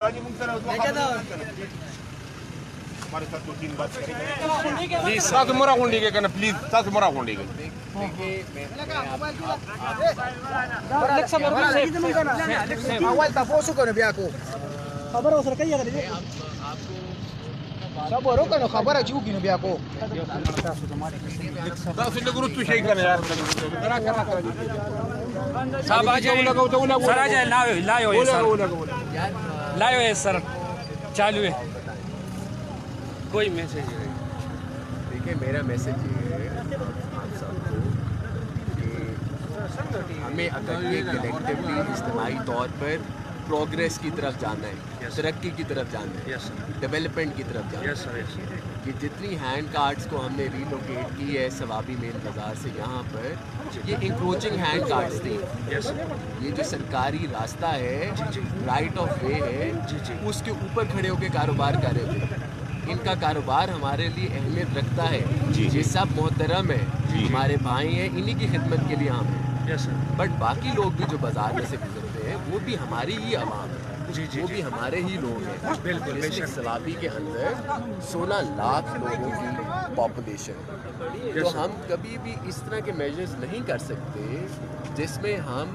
हमारे साथ 2-3 बात करेंगे प्लीज साथ मोरा गुंडी के करना प्लीज साथ मोरा गुंडी के awal tapuso ko na biya ko. Kabar ko sa kaya ka din. Saboro ka no kabar achu ki no biya ko. साथ से गुरु तू शेक करना यार साहब आ जाइए सर, आ जाए लायो ये सर, लायो ये सर, चालू है। कोई मैसेज है? देखिए मेरा मैसेज ये है आप सबको कि हमें अगर ये कलेक्टिवली इज्तिमाई तौर पर प्रोग्रेस की तरफ जाना है, तरक्की की तरफ जाना है, डेवलपमेंट की तरफ जाना है, कि जितनी हैंड कार्ड्स को हमने रीलोकेट की है सवाबी मेन बाज़ार से यहाँ पर, ये इंक्रोचिंग हैंड कार्ड्स थी। ये जो सरकारी रास्ता है, राइट ऑफ वे है, उसके ऊपर खड़े होकर कारोबार कर रहे थे। इनका कारोबार हमारे लिए अहमियत रखता है। ये सब मोहतरम है, हमारे भाई हैं, इन्हीं की खिदमत के लिए हम हैं। बट बाकी लोग भी जो बाज़ार में से गुजरते हैं वो भी हमारी ही आवाम है, वो भी हमारे ही लोग हैं। बिल्कुल सवाबी के अंदर 16 लाख लोगों की पॉपुलेशन, तो हम कभी भी इस तरह के मेजर्स नहीं कर सकते जिसमें हम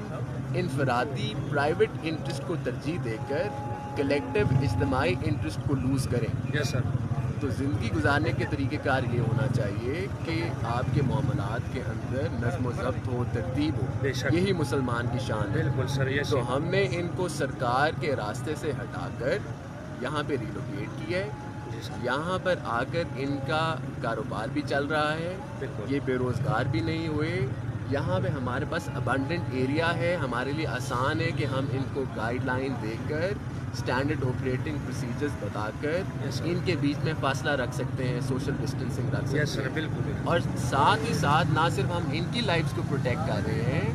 इनफरादी प्राइवेट इंटरेस्ट को तरजीह देकर कलेक्टिव इज्तिमाई इंटरेस्ट को लूज़ करें। Yes sir. तो ज़िंदगी गुजारने के तरीक़ेकार ये होना चाहिए कि आपके मामलात के अंदर नज़्म व ज़ब्त हो, तरतीब हो, यही मुसलमान की शान है। बिल्कुल सर, ये तो हमने इनको सरकार के रास्ते से हटाकर यहाँ पे रिलोकेट किया है। यहाँ पर आकर इनका कारोबार भी चल रहा है, ये बेरोज़गार भी नहीं हुए। यहाँ पे हमारे पास अबंडेंट एरिया है, हमारे लिए आसान है कि हम इनको गाइडलाइन देकर स्टैंडर्ड ऑपरेटिंग प्रोसीजर्स बताकर इनके बीच में फासला रख सकते हैं, सोशल डिस्टेंसिंग रख सकते हैं। बिल्कुल। और साथ ही साथ ना सिर्फ हम इनकी लाइफ्स को प्रोटेक्ट कर रहे हैं,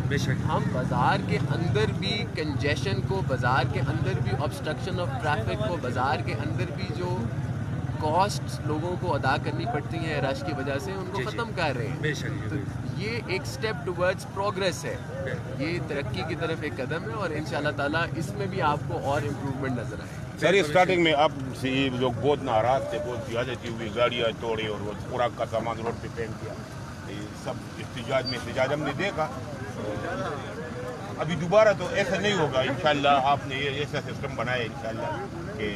हम बाज़ार के अंदर भी कंजेशन को, बाज़ार के अंदर भी ऑब्स्ट्रक्शन ऑफ ट्रैफिक को, बाज़ार के अंदर भी जो कॉस्ट लोगों को अदा करनी पड़ती हैं रश की वजह से, उनको ख़त्म कर रहे हैं। तो ये एक स्टेप टुवर्ड्स प्रोग्रेस है, ये तरक्की की तरफ एक कदम है और इंशाल्लाह ताला इसमें भी आपको और इम्प्रूवमेंट नज़र आए। सर स्टार्टिंग में आप से लोग बहुत नाराज थे, बहुत ज़्यादती हुई, गाड़ियाँ तोड़ी और वो पूरा का सामान रोड पे फेंक दिया, ये सब एहतजाज हमने देखा। अभी दोबारा तो ऐसा नहीं होगा इंशाल्लाह। आपने ये ऐसा सिस्टम बनाया इंशाल्लाह कि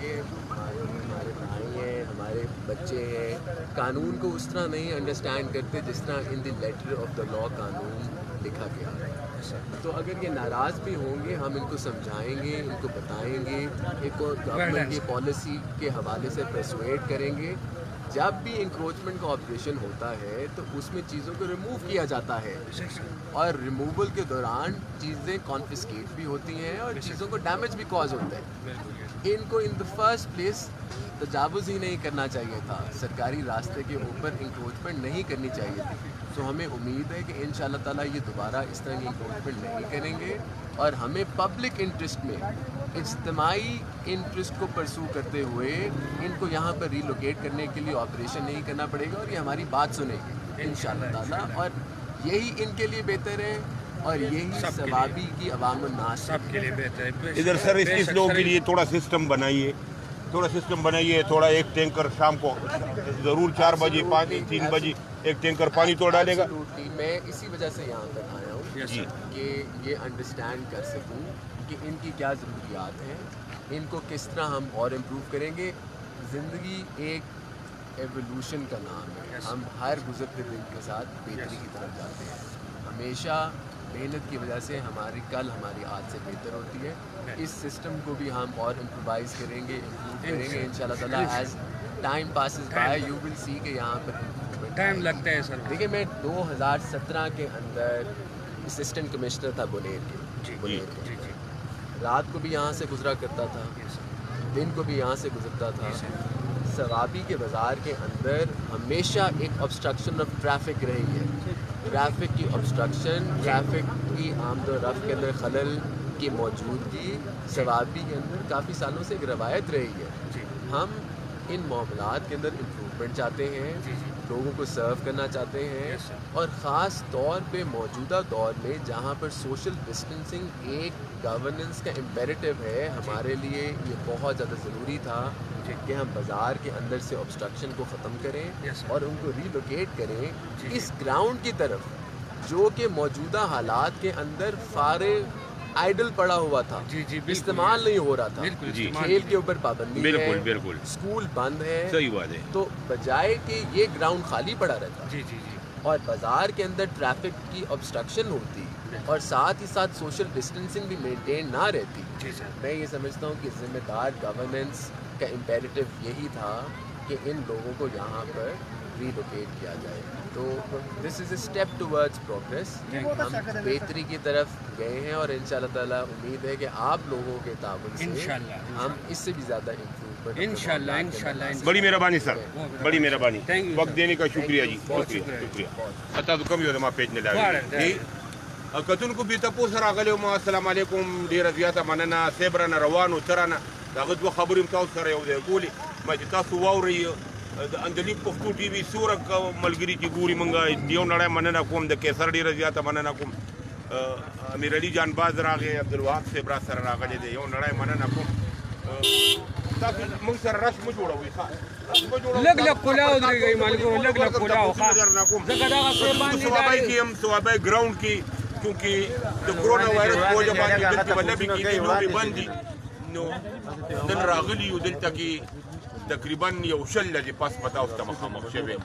ये हमारे भाई हैं, हमारे बच्चे हैं, कानून को उस तरह नहीं अंडरस्टैंड करते जिस तरह in the letter of the law कानून लिखा गया है। तो अगर ये नाराज़ भी होंगे, हम इनको समझाएंगे, इनको बताएंगे, इनको गवर्नमेंट की पॉलिसी के हवाले से परसुएट करेंगे। जब भी इंक्रोचमेंट का ऑपरेशन होता है तो उसमें चीज़ों को रिमूव किया जाता है और रिमूवल के दौरान चीज़ें कॉन्फिस्केट भी होती हैं और चीज़ों को डैमेज भी कॉज होता है। इनको इन द फर्स्ट प्लेस तजावुज़ ही नहीं करना चाहिए था, सरकारी रास्ते के ऊपर इंक्रोचमेंट नहीं करनी चाहिए थी। तो हमें उम्मीद है कि इंशाल्लाह ताला ये दोबारा इस तरह की इंक्रोचमेंट नहीं करेंगे और हमें पब्लिक इंटरेस्ट में इज्तिमाई इंटरेस्ट को परसू करते हुए इनको यहाँ पर रीलोकेट करने के लिए ऑपरेशन नहीं करना पड़ेगा और ये हमारी बात सुनेंगे इंशाल्लाह ताला, और यही इनके लिए बेहतर है और यही सवाबी की अवाम नास सबके लिए बेहतर है। इधर सर इस लोगों के लिए थोड़ा सिस्टम बनाइए, थोड़ा एक टैंकर शाम को ज़रूर 4 बजे 3 बजे एक टैंकर पानी तो डालेगा। मैं इसी वजह से यहाँ पर आया हूँ कि ये अंडरस्टैंड कर सकूँ कि इनकी क्या ज़रूरियात हैं, इनको किस तरह हम और इम्प्रूव करेंगे। ज़िंदगी एक एवोल्यूशन का नाम है, हम हर गुज़रते दिन के साथ बेहतरी की तरफ जाते हैं। हमेशा मेहनत की वजह से हमारी आज से बेहतर होती है। इस सिस्टम को भी हम और इम्प्रोवाइज़ करेंगे, इम्प्रूव करेंगे इंशाल्लाह ताला। As time passes by you will see कि यहाँ पर टाइम लगता है सर। देखिए मैं 2017 के अंदर असिस्टेंट कमिश्नर था बुनेर के। रात को भी यहाँ से गुजरा करता था, दिन को भी यहाँ से गुजरता था। सवाबी के बाज़ार के अंदर हमेशा एक ऑब्स्ट्रक्शन ऑफ ट्रैफिक रही है, ट्रैफिक की ऑब्स्ट्रक्शन, ट्रैफिक की आमद व रफ्त के अंदर खलल की मौजूदगी सवाबी के अंदर काफ़ी सालों से एक रवायत रही है। हम इन मामलात के अंदर इम्प्रूवमेंट चाहते हैं لوگوں کو سرو کرنا چاہتے ہیں، اور خاص طور پہ موجودہ دور میں جہاں پر سوشل ڈسٹینسنگ ایک گورننس کا امپیریٹو ہے، ہمارے لیے یہ بہت زیادہ ضروری تھا کہ ہم بازار کے اندر سے obstruction کو ختم کریں اور ان کو ری لوکیٹ کریں اس گراؤنڈ کی طرف جو کہ موجودہ حالات کے اندر فارغ آئیڈل پڑا ہوا تھا، استعمال نہیں ہو رہا تھا، کھیل کے اوپر پابندی ہے، اسکول بند ہے، صحیح بات ہے، تو بجائے کہ یہ گراؤنڈ خالی پڑا رہتا اور بازار کے اندر ٹریفک کی obstruction ہوتی اور ساتھ ہی ساتھ سوشل ڈسٹینسنگ بھی مینٹین نہ رہتی، میں یہ سمجھتا ہوں کہ ذمہ دار گورننس کا امپیریٹو یہی تھا کہ ان لوگوں کو یہاں پر ری لوکیٹ کیا جائے. تو دس از اے اسٹیپ ٹورڈز پروگریس. ہم بہتری کی طرف گئے ہیں اور ان شاء اللہ تعالیٰ امید ہے کہ آپ لوگوں کے تعاون سے ہم اس سے بھی زیادہ امپروو انشاءاللہ. بڑی مہربانی سر، بڑی مہربانی، وقت دینے کا شکریہ جی، شکریہ. اتا تو کم یو ما پیج نه لاوي کتونکو بي تاسو راغلی ما السلام علیکم، ډیره زیاته مننه. سیبرانه روانو ترانه دغه دوه خبرې تاسو سره یو ځای کولې، ما چې تاسو واورئ د اندلیب پښتو ټي وي سورک ملګري چې ګوري مونږ یو نړۍ مننه کوم، د کیسر ډیره زیاته مننه کوم. امیر علي جان باز راغی، عبدالوهاب صاحب را سره راغلی دی، یو نړۍ مننه کوم. تاسو مونږ سره رش مه جوړوئ، لږ لږ کلاو درېږئ ملګرو، لږ لږ کلاو ځکه دغه صاحبان سوابای کې هم سوابای ګراوند کې چونکې د کرونا وایرس په وجه باندې دلته به لبې کېدې، لوبې بند دي. نو نن راغلي یو دلته کې تقریبا یو شل لږې پاس په تاسو ته مخامخ شوی یم.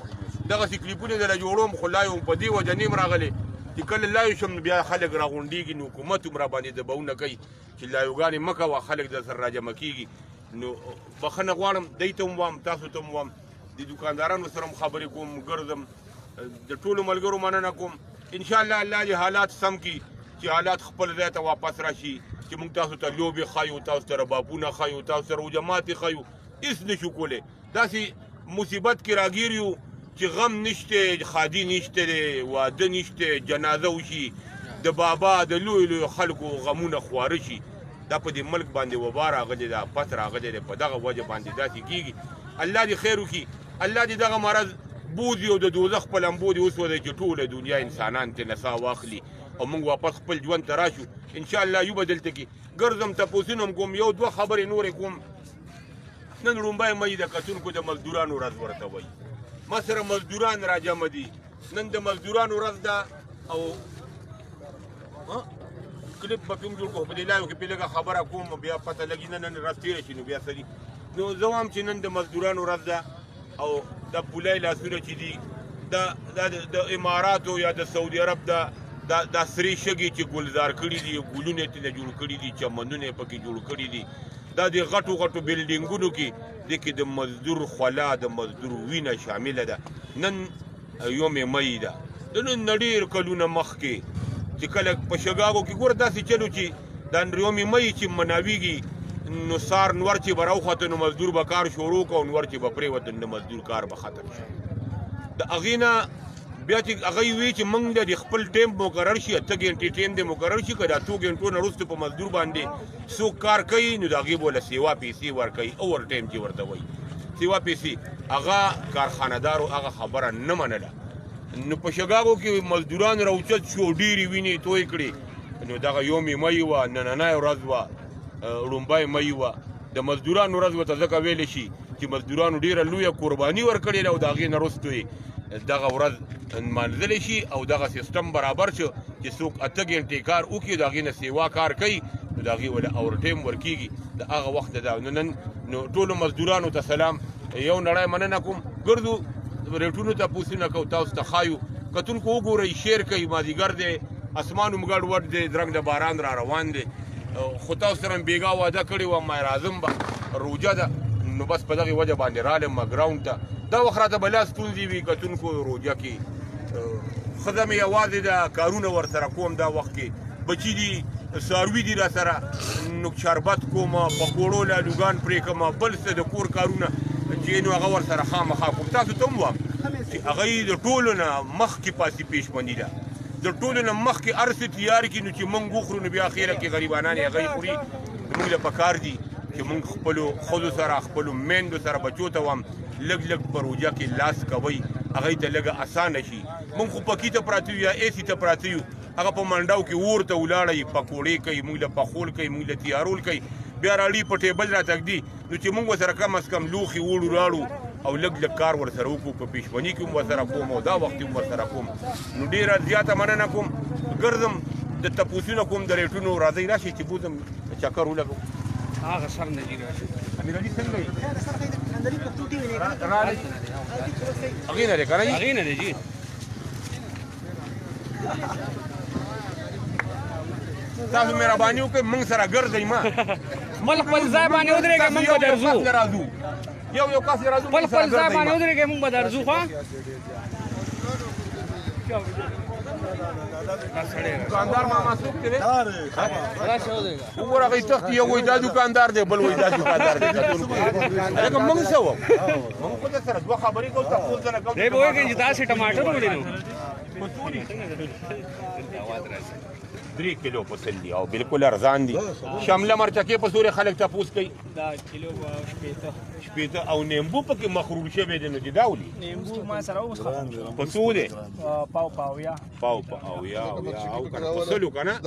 دغسې کلیپونه درله جوړوم، خو لا یو په دې وجه نیم راغلی چې کله لایو شم نو بیا خلک راغونډېږي، نو حکومت هم راباندې دباونه کوي چې لایوګانې مه کوه، خلک در سره راجمع کېږي. نو بخښنه غواړم، دی ته هم وایم، تاسو ته هم وایم، د دوکاندارانو سره هم خبرې کوم، ګرځم، د ټولو ملګرو مننه کوم. انشاءالله الله دې حالات سم کړي چې حالات خپل ځای ته واپس راشي، چې موږ تاسو ته لوبې ښایو، تاسو ته ربابونه ښایو، تاسو سره وجماتې ښایو. هېڅ نشو کولی، داسې مصیبت کې راګیر یو چې غم نشته، خادي نشته دی، واده نشته، جنازه وشي، د بابا د لویو لویو خلکو غمونه خواره شي. دا په دې ملک باندې وبا راغلی ده، پس راغلی دی، په دغه وجه باندې داسې کېږي. الله دې خیر وکړي، الله دې دغه مرض بوځي او د دوزخ په لمبو دې وسوځي چې ټوله دنیا انسانان ترې نڅا واخلي او موږ واپس خپل ژوند ته راشو. انشاءالله یو به دلته کې ګرځم، تپوسونه هم کوم، یو دوه خبرې نورې کوم. نن لومبی مۍ د کتونکو د مزدورانو ورځ ورته وایي، ما سره مزدوران راجمع دي، نن د مزدورانو ورځ ده او کلیپ به پې هم جوړ کړو، په دې لایو کې پې لږه خبره کوم، بیا پته لګي نه نن ورځ تېره شي نو بیا څه دي. نو زه وایم چې نن د مزدورانو ورځ ده او دا پولای لاسونه چې دي دا د اماراتو یا د سعودي عرب دا سرې شګې چې ګلزار کړي دي، ګلونه یې ترېنه جوړ کړي دي، چمنونه یې پکې جوړ کړي دي، دا د غټو غټو بلډینګونو کې دې کې د مزدور خولا، د مزدور وینه شامله ده. نن یوم مۍ ده، د نن نه ډېر کلونه مخکې چې کله په شګاګو کې ګوره داسې چلو چې دا یوم مۍ چې مناویږي نو سار نور چې به راوخوته نو مزدور به کار شروع کړو، نور چې به پرېوته نو مزدور کار به ختم شي. د هغې نه بیا چې هغوی وی چې موږ د خپل ټیم مقرر شي، 8 ګنټې ټیم دې مقرر شي، که د 8 ګنټو نه وروسته په مزدور باندې څوک کار کوي نو د هغې به له سیوا پیسې ورکوي، اوور ټیم چې ورته وایي سیوا پیسې. هغه کارخانهدارو هغه خبره نه منله، نو په شګاګو کې مزدوران راوچت شو، ډېرې وینې توی کړې. نو دغه یوم مۍ وه، نننۍ ورځ وه، لومبی مۍ وه، د مزدورانو ورځ ورته ځکه ویلی شي چې مزدورانو ډېره لویه قرباني ورکړې ده او د هغې نه وروستو یې دغه ورځ نمانځلی شي او دغه سیستم برابر شو چې څوک 8 ګنټې کار وکړي، د هغې نه سیوا کار کوي نو د هغې ولې اور ټیم ورکېږي. د هغه وخت ده. نو ټولو مزدورانو ته سلام، یو نړۍ مننه کوم. ګرځو ریټونو ته پوښتنه کوو، تاسو ته ښایو، کتونکو وګورئ، شیر کوئ، مازدیګر دی، اسمان هم ګډوډ دی، درنګ د باران را روان دی، خو تاسو سره مې بېګا واده کړې وه، ما راځم به، روجه ده، نو بس په دغې وجه باندې رالم ګراوند ته. دا وخت راته به لا ستونزې وي کتونکو روجه کې، ښځه مې یوازې ده، کارونه ورسره کوم دا وخت کې، بچي دي، څاروي دي را سره، نو شربت کومه، پکوړو لالوګان پرې کړمه، بل څه د کور کارونه چې نو هغه ورسره خامخا کوم. تاسو ته هم وایم چې هغوی د ټولو نه مخکې پاسې پیشمني ده، د ټولو نه مخکې هر څه تیار کړي، نو چې موږ وخورو نو بیا اخره کې غریبانان یې هغوی خوري. موږ له پکار دي چې موږ خپلو ښځو سره، خپلو میندو سره، بچو ته وایم لږ لږ په روژه کې لاس کوئ هغه ته لږه اسانه شي. موږ خو پکې ته پراته یو یا ایسی ته پراته یو، هغه په منډاو کې اور ته ولاړی، پکوړې کوي، موږ له پخول کوي، موږ له تیارول کوي، بیا راړي په ټیبل راتږدي. نو چې موږ ورسره کم از کم لوښي وړو راړو او لږ لږ کار ورسره وکړو، په پیشبني کې هم ورسره کوم او دا وخت هم ورسره کوم. نو ډېره زیاته مننه کوم. ګرځم د تپوسونه کوم د ریټونو، راځئ راشئ چې بوځم چکر ولګو. هغه سر نه جي راشي امیر علي څنګه یې؟ راځي هغې نه دی که نه هغې نه دی جي. تاسو مهرباني وکړئ موږ سره ګرځئ ما خپل خپل ځای باندې ودرېږئ، موږ به درځو. یو کس راځو خپل خپل ځای باندې ودرېږئ، موږ به درځو. ښه دکاندار ماما څوک دی؟ وګوره هغې تختي، یو وایي دا دکاندار دی، بل وایي دا دکاندار دی. لکه موږ څه وو، موږ خو در سره دوه خبرې کوو، تپوس نه کوو. دی به وایي چې تاسې ټماټر وړي نو 3 کیلو پسل دي او بالکل ارزان دي. شمله مرچکې په سورې خلک تپوس کوي، دا کیلو شپېته او نیمبو پکې مخروب شوی دی. نو چې دا ولي نیمبو ما سره اوس په څو دی؟ پاو پاو یا پاو او یا او کنه په سلو کنه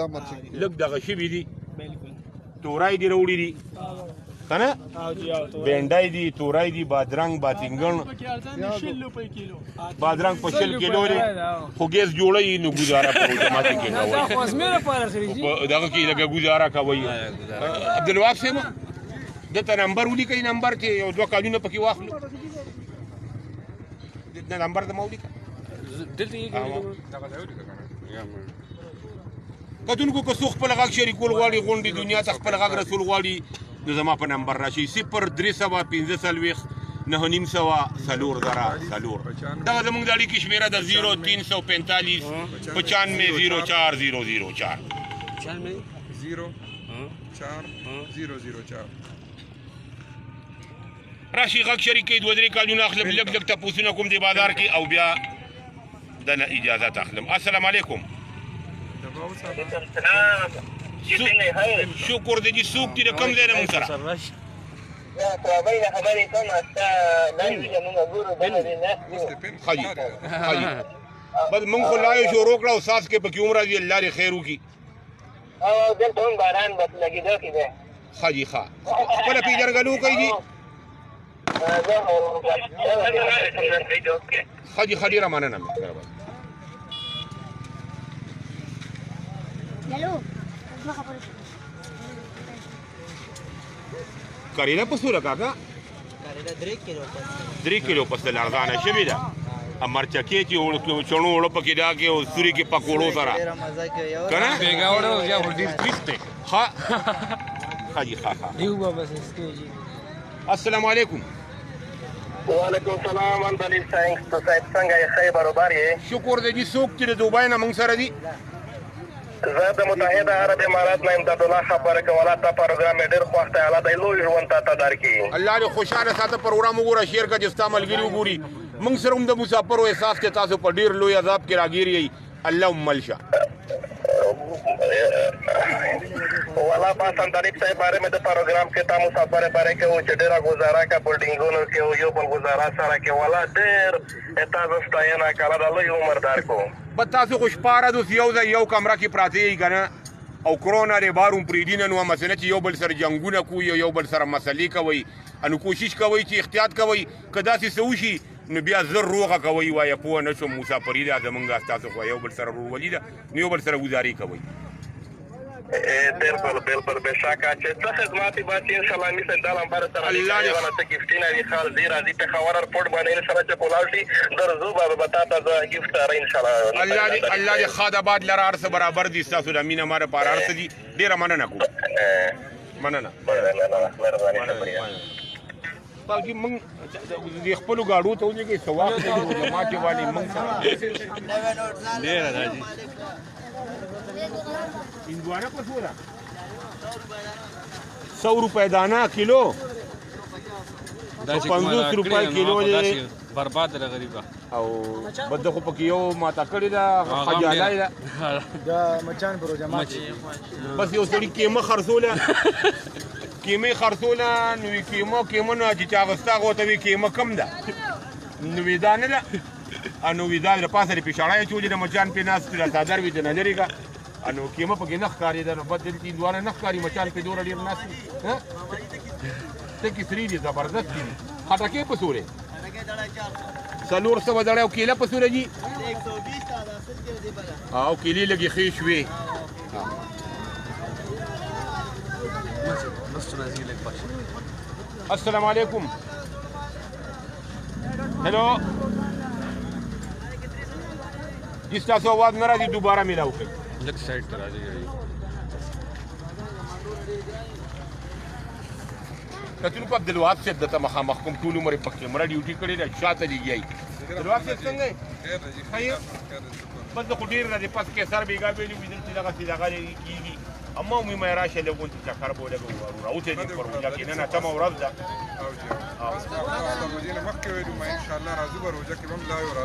لږ دغه شوي دي. تورای دي راوړي دي که نه؟ بینډای دي، تورای دي، بادرنګ، باتینګن. بادرنګ په 100 کیلو دی، خو ګیس جوړوي نو ګزاره په اتوماتیک کې کوئ. دغه کې لږه ګزاره کوئ. عبدالوهاب صاحب دته نمبر ولیکئ، نمبر چې یو 2 کالونه پکې واخلو. د نمبر د ما ولیکه کتونکو که څوک خپل غږ شریکول غواړي، غونډې دنیا ته خپل غږ رسول غواړي، نو زما په نمبر راشي 0345 990 دغه زموږ د اړیکې شمېره ده 0345 9504 راشي غږ شریک کړئ. 2-3 کالونه اخلم، لږ لږ تپوسونه کوم د بازار کې او بیا دنه اجازت اخلم. السلام علیکم. شکر دی. څوک دي د کوم ځای نه موږ سره؟ ښه جي بس موږ خو لایو شروع کړه او ساس کې پکې هم راځي. الله دې خیر وکړي. ښه جي ښه خپله پېژنګلو کوي دي. ښه جي ښه ډېره مننه مهرباني. کریله په څوره کاکا؟ 3 کیلو پسله ارزانه شوې ده. مرچکې چې چڼو وړو پکې ډاکې او سوري کې پکوړو سره که نه؟ ښه ښه جي ښه ښه. السلام علیکم. وعلیکم السلام. انتلیب صاحب څنګه یې؟ ښه برابر یې؟ شکر دی. جي څوک چې د دوبۍ نه موږ سره دي؟ زه د متحده عرب امارات نه امدادالله خبره کوم. تا پروګرام مې ډېر خوښ دی. الله دې لوی ژوند تا ته درکړي. الله دې خوشحاله ساته. پروګرام وګوره، شیر کړه چې ستا ملګري وګوري. موږ سره هم د مسافرو احساس کې تاسو په ډېر لوی عذاب کې راګیر یئ. الله هم مل شه. والا بس انتلیب صاحب باره مې د پروګرام کې تا مسافرې باره کې و چې ډېره ګزاره کا بلډینګونو کې و یو بل ګزاره سره کې. والا ډېر تاسو ستاینه کړه. د لوی عمر درکړو. بس تاسو خو شپه رادوس یو ځای یو کمره کې پراته یئ که نه؟ او کرونا دی بار هم پرېږدي نه. نو مسله چې یو بل سره جنګونه کوئ او یو بل سره مسلې کوئ، نو کوشش کوئ چې احتیاط کوئ. که داسې څه وشي نو بیا زر روغه کوئ. وایه پوه نه شوم مسافري ده زمونږ ستاسو خو یو بل سره ورورولي ده، نو یو بل سره ګزارې کوئ. بالکل بالکل بے شکه چې څه خدمات باسي انشاءالله مثل دا لمبر سره الله دې څه ګفټونه وي خال زی راځي په خبر رپورټ باندې انشاءالله چې کولاو شي درځو به بتا ته ګفټ را انشاءالله. الله دې خاد آباد لره هر څه برابر دي. ستاسو د مینه ماره پاره هر څه دي. ډېره مننه کوم. مننه بلکې موږ د خپلو ګاډو ته ولېږئ څه وخت دی جماعتې والي موږ سره ډېره ده جي. هندوانه په څو ده؟ 100 روپۍ دانه کیلو. 50 روپۍ کیلو دی. برباد ده غریبه. او بده خو پکې یو ماته کړې ده خجالۍ ده. دا مچان پروجامات بس یو سړي کیمه خرڅوله کیمې خرڅوله نو کیمه نه چې چا غستا غوته وي کیمه کم ده نو دا نه ده انو ویدا د پاسه په شړای چولې د مچان په ناس تر صدر وی د نظر کا انو کیمه په کې نخ کاری د بدل تی دوانه نخ کاری مچان په دور ډیر ناس ها ته کی سری دي زبردست دي خټکه په سورې سلور سو دړې او کیله په سورې جی 120 تا دا سل کې دی بلا او کیلی لګي خې شوي السلام علیکم ہیلو جس تاسو آواز نه راځي دوباره میلاو کړئ لک سایډ ته راځي کتلو په عبدالوهاب صاحب دته مخامخ کوم ټول عمر پکې مړه ډیوټي کړې ده شاته لګي عبدالوهاب صاحب څنګه یې خیر بس خو ډېر نه دی پس کې سر بیګا ویلي ویدل چې دغه کېږي اما مې مې راشه لګون چې چکر به ولګو راوته دي پر وجه کې نه نه تمه ورځ ده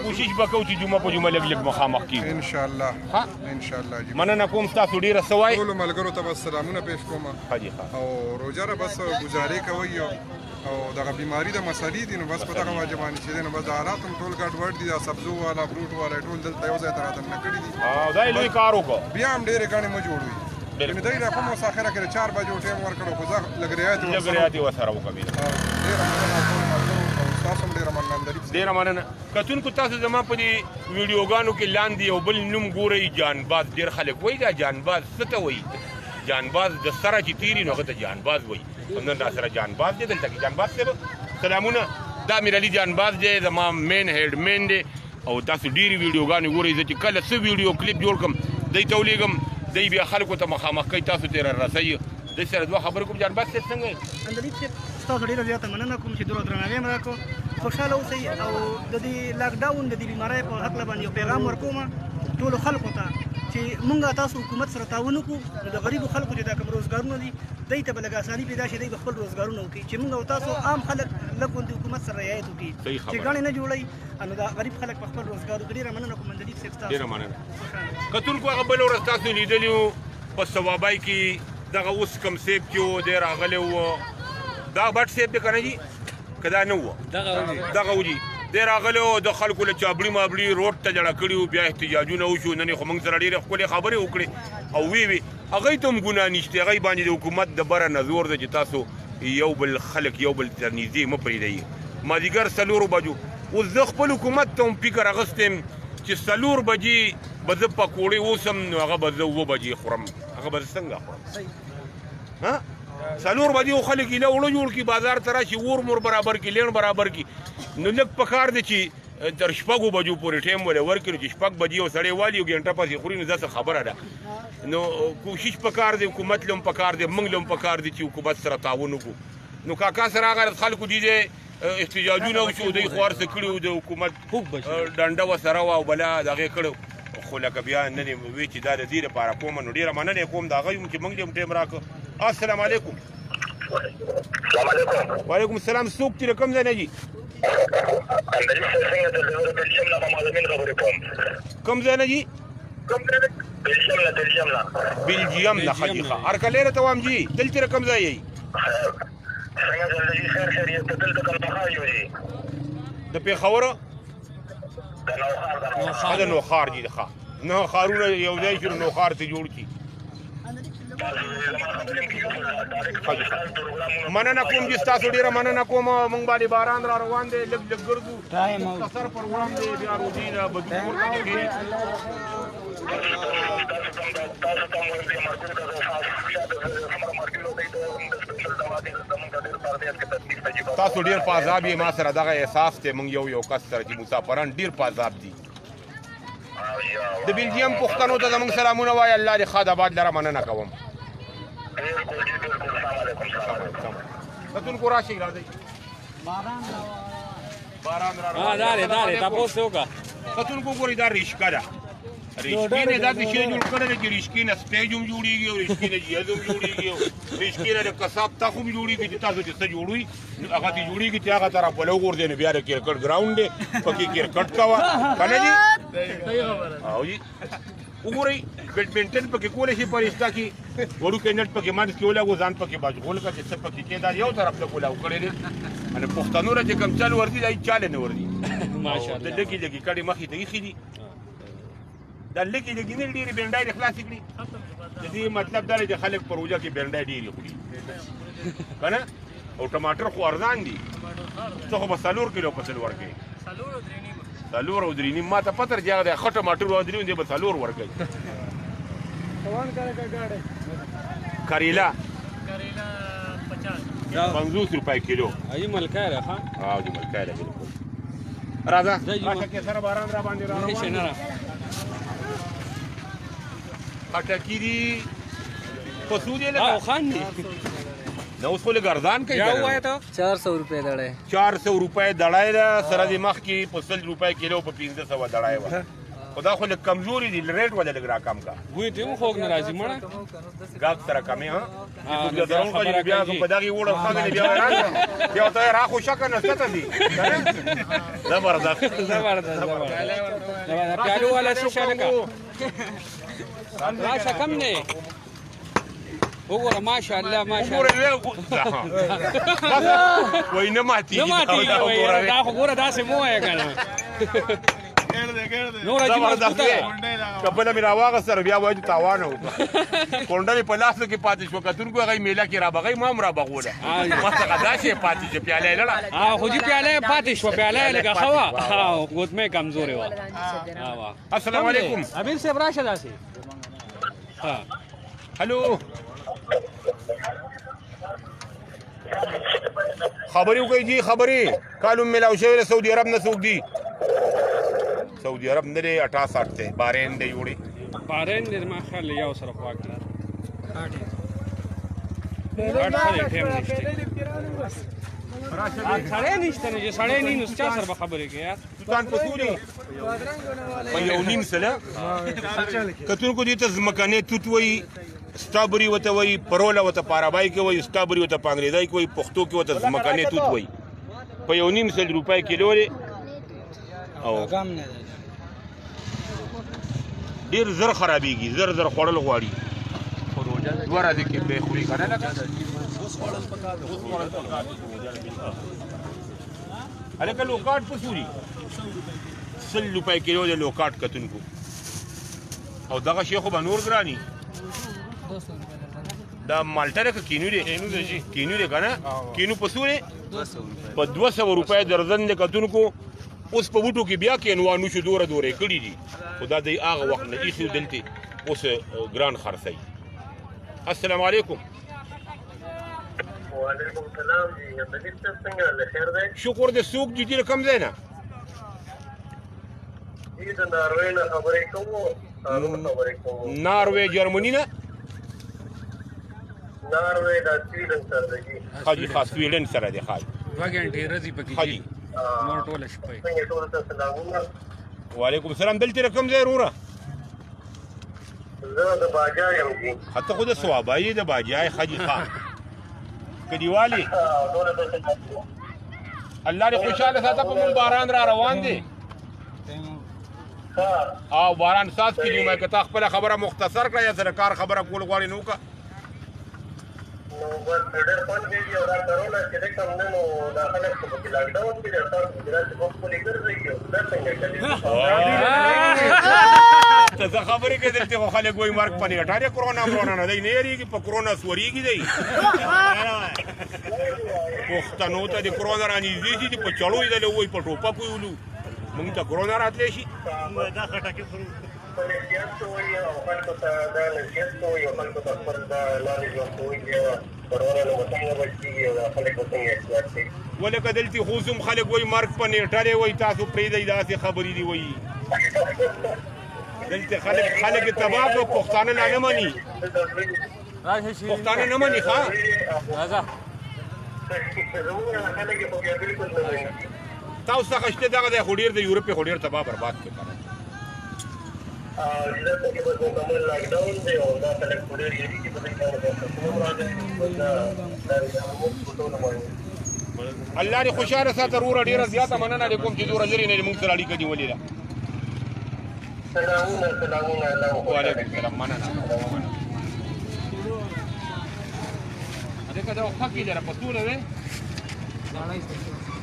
کوشش وکړو چې جمعه په جمعه لګ لګ مخامخ کیږي ان شاء الله ها ان شاء الله جی مننه کوم تاسو ډیره سوای ټول ملګرو ته سلامونه پېښ کوم حاجی او روزه بس گزارې کوي او دغه بیماری د مسالې دي نو بس په دغه واجبانی چې نو بس حالات هم ټول ګډ وډ دي سبزو والا فروټ والا ټول دلته یو ځای تر نه کړی دي دا لوی کار وکړو بیا هم ډېرې ګڼې مه جوړوي یعنې دوی را کوم مساخره کې 4 بجو ټایم ورکړو خو زه لږ رعایت یې ورسره وکړو ډېره مننه ټول ملګرو او تاسو هم ډېره مننه ډېره مننه کتونکو تاسو زما په دې ویډیوګانو کې لاندې یو بل نوم ګورئ جانباز ډېر خلک وایي دا جانباز څه ته وایي جانباز د سره چې تیري نو هغه ته جانباز وایي نن را سره جانباز دی دلته کې جانباز صاحب سلامونه دا میر علي جانباز دی زما مین هیډ مین دی او تاسو ډېرې ویډیوګانې ګورئ زه چې کله څه ویډیو کلیپ جوړ کړم دی ته ولیږم دی بیا خلکو ته مخامخ کوي تاسو ته رارسوي دی سره دوه خبرې کوم جانباز صاحب څنګه یې اندلیب صاحب ستاسو ډېره زیاته مننه کوم چې دومره درناوی مې راکړو خوشحاله اوسئ او د دې لاکډاون د دې بیمارۍ په هکله باندې یو پیغام ورکوم ټولو خلکو ته چې مونږ تاسو حکومت سره تعاون وکړو نو د غریبو خلکو چې دا کوم روزګارونه دي دوی ته به لږ اساني پیدا شي دوی به خپل روزګارونه وکړي چې مونږ او تاسو عام خلک لږ غوندې حکومت سره رعایت وکړي چې ګاڼې نه جوړوي نو دا غریب خلک په خپل روزګار وکړي ډېره مننه کوم اندلیب صاحب ستاسو ډېره مننه کتونکو هغه بله ورځ تاسو لیدلي وو په ثوابای کې دغه اوس کوم سیب چې و دی راغلی و دا بټ سیب دی که نه جي که دا نه وه دغه و جي دی راغلی و د خلکو له چابړي مابړي روډ ته جړه کړي وو بیا احتجاجونه وشو نن یې خو موږ سره ډېرې ښکلې خبرې وکړې او وی هغوی ته هم ګناه نشته هغوی باندې د حکومت د بره نه زور ده چې تاسو یو بل خلک یو بل تر نږدې مه پرېږدئ مازدیګر 4 بجو اوس زه خپل حکومت ته هم فکر اخیستی یم چې 4 بجې به زه پکوړې اوسم نو هغه به زه 7 بجې خورم هغه به زه څنګه خورم ها 4 بجې خو خلک ایله اوړه جوړ کړي بازار ته راشي اور مور برابر کړي لین برابر کړي نو لږ پکار دی چې تر 6 بجو پورې ټایم ولې ورکړي چې 6 بجې یو سړی والي یو ګنټه پسې خوري نو دا څه خبره ده نو کوشش پکار دی حکومت له هم پکار دی موږ له هم پکار دی چې حکومت سره تعاون وکړو نو کاکا سره هغه خلکو دي احتجاجونه وشو دوی خو هر څه کړي وو د حکومت ډنډه ورسره وه او بلا د هغې کړی خو لکه بیا نن یې وی چې دا د دې لپاره کوم نو ډېره مننه کوم د هغه یم چې موږ هم ټایم راکړو السلام علیکم السلام علیکم وعلیکم السلام څوک چې له کوم ځای نه جي اندلیب صاحب څنګه د بلجیم نه په معلمین خبرې کوم کوم ځای نه جي بلجیم نه بلجیم نه ښه جي ښه هرکلی راته وایم جي دلته کوم ځای یې څنګه زندګي خیر خیریت ته دلته کندهار یو جي د پېښوره د نوخار جي ښه نه ښارونه یو ځای شي نوخار ته جوړ کړي مننه کوم چې ستاسو ډېره مننه کوم موږ باندې باران را روان دی لږ لږ ګرځو سفر پر وړاندې بیا روزي نه بدو ورته کېږي تاسو ډېر په عذاب یې ما سره دغه احساس دی موږ یو کس سره چې مسافران ډېر په عذاب دي د بلجیم پښتنو ته زموږ سلامونه وایي الله دې ښاد آباد لره مننه کوم کتونکو راشئ راځئ باران را تاسو وکړه کتونکو ګورئ دا ریشکه ده ریشکې نه دا شی جوړ کړی دی چې ریشکې نه سټیج هم جوړېږي او ریشکې نه جهاز هم جوړېږي او ریشکې نه د قصاب تخ هم جوړېږي چې تاسو چې څه جوړوي هغه ته جوړېږي چې هغه طرف ولو غورځوي نو بیا د کرکټ ګراونډ دی پکې کرکټ کوه که نه جي او جي وګورئ بیډمنټن پکې کولی شي په رشته کې وړوکی نټ پکې منځ کې ولګو ځان پکې مشغول کړه چې څه پکې کې دا یو طرف ته کولاو کړی دی پښتنو له چې کوم چل ورځي دا هېڅ چاله نه ورځي ماشاءالله د لګي لګي کړي مخې ته ایښي دي دا لګي لګي نه ډېرې بینډای دې خلاصې کړي د دې مطلب دا دی چې خلک په روژه کې بینډای ډېرې خوري که نه او ټماټر خو ارزان دي ته خو به 4 کیلو پسې ورکوي 4 او 3.5 ما ته پته چې هغه د ښه ټماټر او 3 دی به 4 ورکوي کریلا 50 روپے کیلو ای ملکه ده ها او دې ملکای ده بالکل راځه راشه کې سره باران را باندې را روان شنره خټکی دي پسودې او لګا خان دي نو اوس خو لګردان کوي یا وای ته 400 روپے دړې 400 روپے دړای ده سره د مخ کې 50 روپے کیلو په 1500 دړای و خدا خو لږ کمزوري دي ریټ ولا لګ را کم کا وې ته مو خوګ ناراضي مړه ګاګ سره کمې ها نو درون خبره بیا کوي. په دغه وړه خاګه بیا راځه بیا ته را خو شک نه ستته دي زبردست زبردست پیالو والا څه شرکا راشه کم نه وګوره ماشاءالله ماشاءالله وای نه ماتي نو ماتي دا خو ګوره داسې مو وای کنه نور زبردست کبل مې راواغه سره بیا وای تاوان و کونډه په لاس کې پاتې شو کتونکو هغه میله کې را بغي ما را بغوله ما څنګه داسې پاتې چې پیاله لړه خو دې پیاله پاتې شو پیاله لګه خوا ګوتمه کمزورې و السلام علیکم امیر صاحب راشه داسې ها هلو خبرې وکړئ جی خبرې کالو ملاو شوی سعودي عرب نه څوک دي سعودي عرب نه دی 68 ته بارین دی وړي بارین دې ما خیال یو سره خوا کړ سړی نشته نه چې سړی نه نو چا سره خبرې کوي یار سلطان پسوري په یو نیم سره کتونکو دې ته ځمکنی توت وایي سټابري وته وایي پروله وته پارابای کې وایي سټابري وته په انګریزي کې وایي پښتو کې وته ځمکنی توت وایي په یو نیم سل روپۍ کیلو دی او ډېر زر خرابېږي زر خوړل غواړي دوه ورځې کې پرې خوري که نه لکه هلکه لوکاټ په سوري 100 روپۍ کیلو دی لوکاټ کتونکو او دغه شی خو به نور ګراني دا مالټه ده که کینو دی کینو دی که نه کینو په سوري په 200 روپۍ درزن دی کتونکو اوس په بوټو کې بیا کینوانو شو دوره دورې کړي دي خو دا دی هغه وخت نه ایښي دلته اوس ګران خرڅوي السلام علیکم وعلیکم السلام جی ملک صاحب څنګه له خیر دی شکر دې څوک دي چې کم ځای نه جی د ناروې نه خبرې کوو خبرې کوو ناروې جرمني نه ناروې د سویډن سره دی خاجي خاص سویډن سره دی خاجي 2 غنټې رځي پکې خاجي نور ټول شپې څنګه ټول ته سلامونه وعلیکم السلام دلته رقم ځای وروره زه د باجا یم جی حتی خود سوابایی د باجای خاجي خان کډیوالي ټول ته الله دې خوشاله ساته په مون باران را روان دي او باران ساز کې دی مې کته خپل خبره مختصر کړه یا سره کار خبره کول غواړي نو کا نو بس ډېر پن دی او دا کرونا چې کوم نه نو دا خلک په لاک ډاون کې راځي ګرځي په خپل ګرځي دا څنګه کوي ته خبرې کې دلته خلک وای مارک پنی اٹھاره کرونا نه دی نه یریږي په کرونا سوريږي دی پښتنو ته د کرونا رانی دي په چړو دی وای په ټوپه کویلو مونږ ته کرونا راتلی شي دا خټه په سیاست وایي او خلکو ته دا سیاست وایي او خلکو ته خپل دا لارې جوړ کوي کرونا نو څنګه بچي او خلکو څنګه احتیاط کوي ولکه دلته خوسم خلک وای مارک پنی اٹھاره وای تاسو پرې دی داسې خبرې دی وای دلته خلک تباہ کو پښتانه نه مانی پښتانه نه مانی ښا راځه تاسو څنګه شته دغه د خډیر د یورپ خډیر تباہ برباد کړ الله دې خوشاله ساته وروره ډیره زیاته مننه کوم چې دوره لري نه موږ سره اړیکه نیولې ده سلامونه وعلیکم السلام مننه دغه دا خکې لري په ټول ده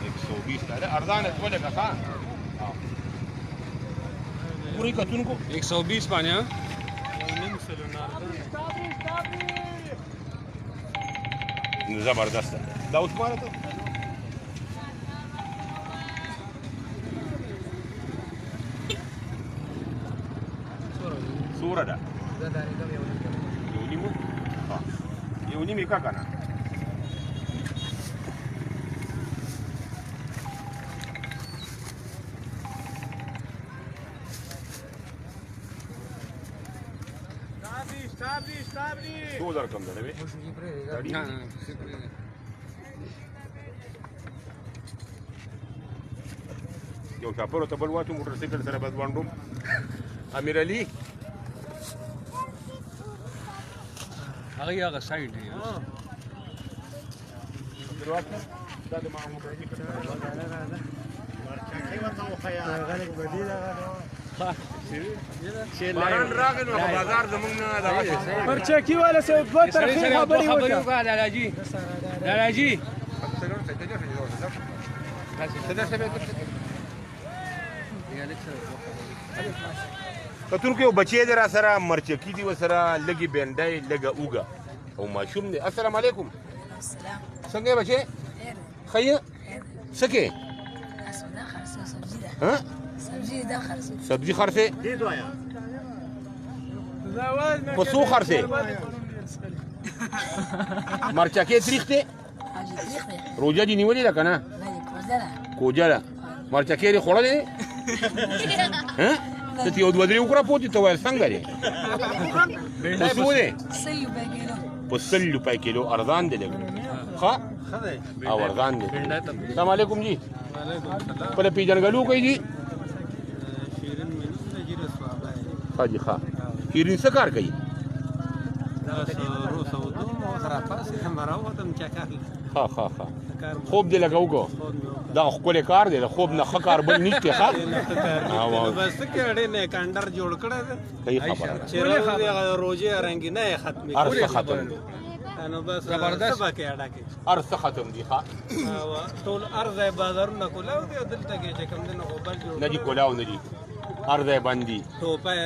120 تا ده ارزان ہے تو لگا تھا پوری کتون کو 120 باندې ها زبردست ده دا اوس ماره ته سوره ده یو نیمو یو نیمې کا کنه څو در کم ده نه یو چاپر ته بل واچو موټر سایکل سره بس باندې امیر علي هغه سایډ دی دا د ما موټر باران راغی نو بازار زمونږ نه دغه پرچاکی والا سے دو طرفې خبرې وکړه لالاجي کتون کې یو بچی دی را سره مرچکي دي ورسره لږې بینډۍ لږه اوږه او ماشوم دی السلام علیکم څنګه یې بچی ښه یې څه کې سبزي خرڅې په څو خرڅې مرچکې تریخ دی روژه دې نیولې ده که نه کوجه ده مرچکې دې خوړلې دی ته یو دوه درې وکړه پوتې ته ویل څنګه دی په څو دی په 100 روپۍ کیلو ارزان دی لږ ښه او ارزان دی السلام علیکم جی خپله پیژنګلو کوي جی ښه جی ښه شیرین څه کار کوي ښه ښه ښه خوب دې لږه وکړو دا ښکلی کار دی د خوب نه ښه کار بل نشته ښه صحیح خبره ده هر څه ختم دی هر څه ختم دي ښه نه دي کولاو نه دي هر ځای بند دي ټوپۍ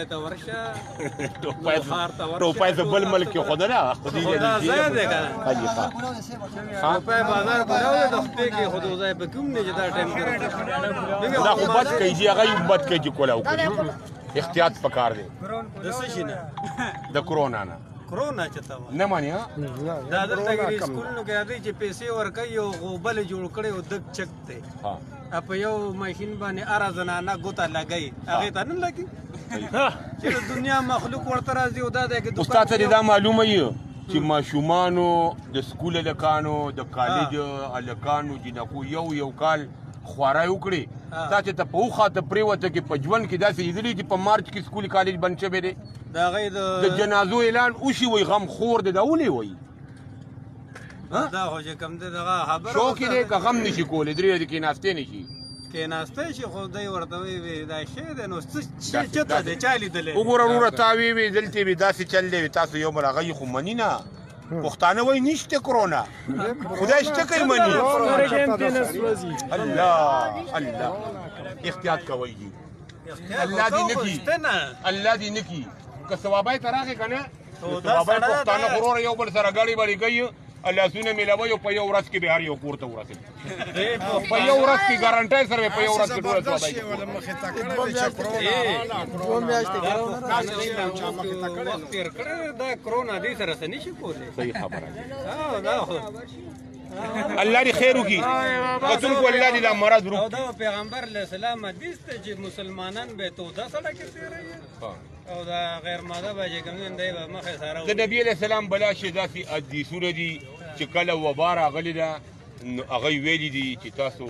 ته بل ملک کې ښودله دا خو بد کوي جي هغه یې بد کوي چې کولاو کوي احتیاط پکار دی د کرونا نه کرونا چتا نه مانی ها دا دلته کې سکول نو کې راځي چې پیسې ورکوي او غوبل جوړ کړي او دک چک ته ها په یو ماشين باندې اره زنانه ګوته لګي هغه ته نه لګي چې دنیا مخلوق ورته راځي او دا د استاد ته دا معلومه یو چې ماشومانو د سکول لکانو د کالج الکانو جنکو یو کال خوارای وکړي تاسو ته په خوخه ته پریوته کې په ژوند کې داسې لیدلې چې په مارچ کې سکول کالج بند شوی دی دا غي د جنازو اعلان وشي وي غم خور دی دا ولې وي دا خو چې کوم دغه خبر شوق دې که غم نشي کولې درې کې ناشته نشي کې ناشته شي خو دای ورته وي دا شی د نو څه چته دی چالي دلې وګوره وروره تاوی وي دلته به داسې چل دی تاسو یو مرغی خو منی نه پښتانه وای نشته کرونا خدای شته کوي منی الله احتیاط کوي الله دې نکی الله دې نکی که ثوابای تراغه کنه ثوابای پښتانه غرور یو بل سره غاړي باندې کوي الله سونه ملوي په یو ورځ کې به هر یو کورته ورسې په یو ورځ کې ګارانټي سره په یو ورځ کې ټول ثوابای دا کرونا دې سره څه نشي کولای صحیح خبره دا الله دې خیر وکړي قتل کو الله دې دا مرض روک دا پیغمبر علیه السلام حدیث ته چې مسلمانان به تو دا سره کې تیرې او دا غیر ماده به چې کوم دی به مخه سره د نبی علیہ السلام بلا شي داسې حدیثونه دي چې کله وبا راغلې ده نو هغه ویلي دي چې تاسو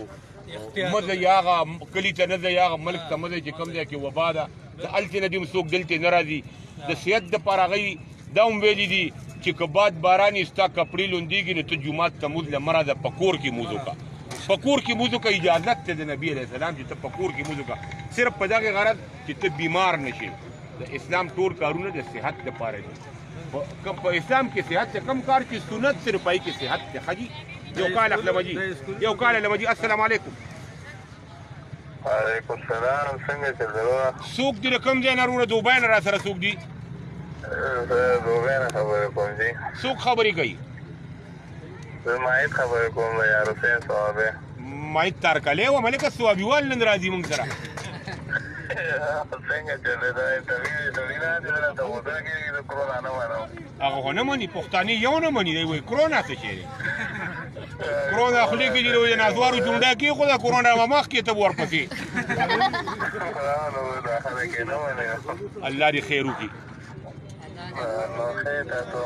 مزه یاغه کلی ته نه ځئ هغه ملک ته مه ځئ چې کوم ځای کې وبا ده د هلتې نه دې هم څوک دلته نه راځي د صحت دپاره هغوی دا هم ویلي دي چې که باد باران یې ستا کپړې لوندېږي نو ته جومات ته مونځ له مه راځه په کور کې مونځ وکړه په کور کې مونځ وکړه اجازت ته د نبي علیه السلام چې ته په کور کې مونځ وکړه صرف په دغې غرض چې ته بیمار نه شې د اسلام ټول کارونه د صحت دپاره دي په اسلام کې صحت ته کم کار چې سنت صرف پای کې صحت ته ښه دي یو کال اخلمجي یو کال لمجي السلام علیکم وعلیکم السلام څنګه چل څوک دې کوم ځای نه وروڼه دوبۍ نه را سره څوک دي زه دوبۍ نه خبرې کوم جی څوک خبرې کوي زه مایت خبرې کوم له یار حسین صوابی مایت تارکلی وه ملکه صوابیوال نن راځي موږ سره څنګه چلې دا انټرویو سړي لاندې راته ودره کېږي د کرونا نه منم هغه خو نه مني پښتانه یو نه مني دی وایي کرونا څه شی دی کرونا خولې کې چې د نازوارو چونډه کې خو د کرونا به مخکې ته ورپسې نو دا خلک یې نه مني الله دې خیر وکړي نو خیر تاسو